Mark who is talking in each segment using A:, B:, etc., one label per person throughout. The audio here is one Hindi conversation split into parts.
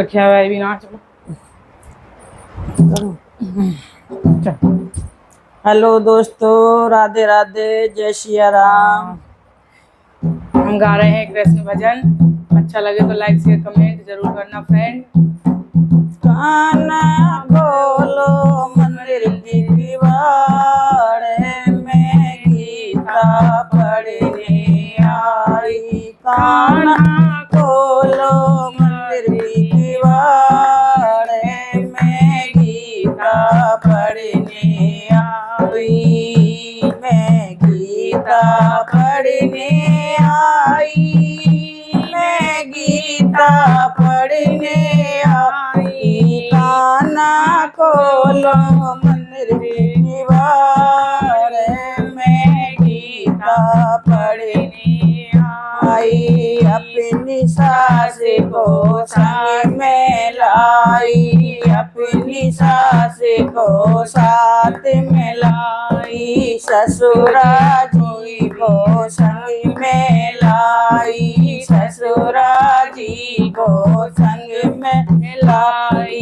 A: रखा हुआ है भी ना। चलो
B: हेलो दोस्तों, राधे राधे, जय सिया राम।
A: हम गा रहे हैं कृष्ण भजन। अच्छा लगे तो लाइक शेयर कमेंट जरूर करना फ्रेंड।
B: काना खोलो मंदिर की दीवार में गीता पढ़ने आई। काना खोलो मंदिर की दीवार में गीता पढ़ने आई। मैं गीता पढ़ने आई। मैं गीता पढ़ने आई। काना खोलो मंदिर की दीवार में गीता पढ़ने आई। अपनी सास को संग में लाई। अपनी सास को साथ में लाई। ससुरा जी को संग में लाई। ससुरा जी को संग में लाई।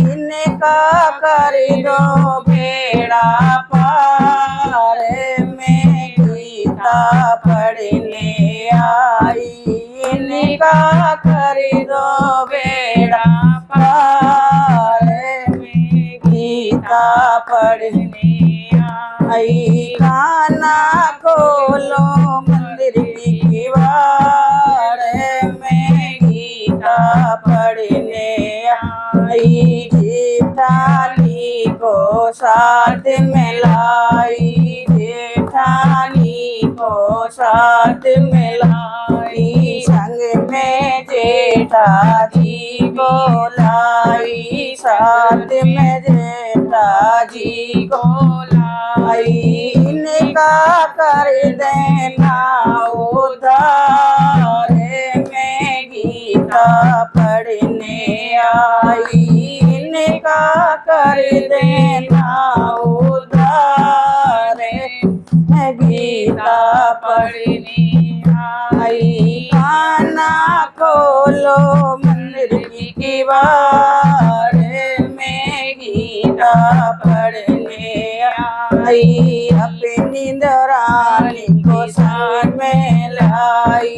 B: इनका कर दो बेड़ा पार में गीता पढ़ने आई। इनका कर दो बेड़ा पार में गीता पढ़ने आई। काना खोलो मंदिर की दीवार में गीता पढ़ने आई। जेठानी को साथ में लाई। जेठानी को साथ में लाई। संग में जेठाजी को लाई। साथ में जेठाजी को लाई। इनका कर देना उधार में गीता पढ़ने आई। इनका कर देना उधार में गीता पढ़ने आई। काना खोलो मंदिर की दीवार में गीता पढ़ने आई। अपनी दरानी को संग में लाई।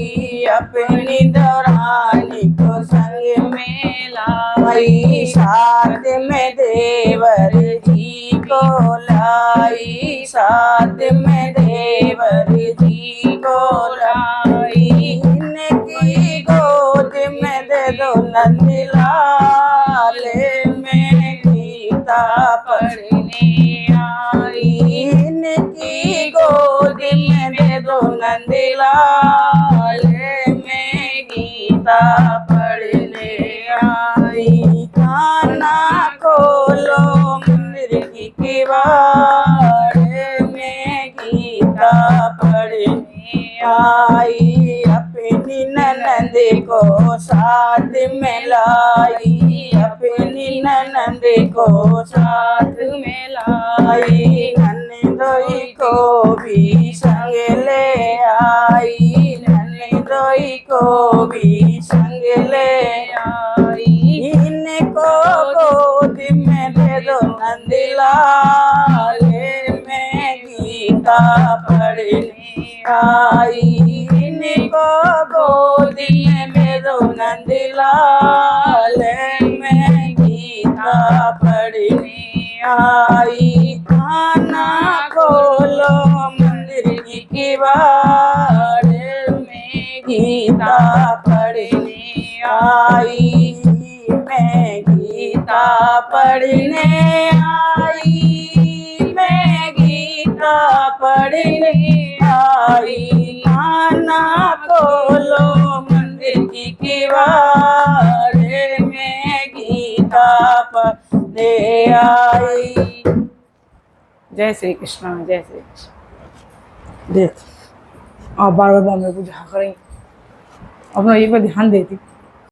B: अपनी दरानी को संग में लाई। साथ में देवर जी को लाई। साथ में देवर जी को लाई। इनकी गोद में दे दो नंदलाल में गीता पढ़ने आई। इनकी गोद में दे दो नंदलाल में गीता पढ़ने आई। काना खोलो मंदिर की दीवार में गीता पढ़ने आई। अपनी ननद को साथ में लाई। अपनी ननद को साथ में लाई। ननदोई को भी संग ले आई। ननदोई को भी संग ले आई। इनको गोद में दे दो नंदलाल में गीता पढ़ने आई। इनको गोद में दे दो नंदलाल में गीता पढ़ने आई। काना खोलो मंदिर की दीवार में गीता पढ़ने आई। मैं गीता पढ़ने आई। मैं गीता पढ़ने आई। काना खोलो मंदिर की दीवार में गीता पढ़ने आई।
A: जय श्री कृष्ण, जय श्री कृष्ण।
B: देख
A: आप बार बार मेरे को झाँक रही। अपना ये पर ध्यान देती।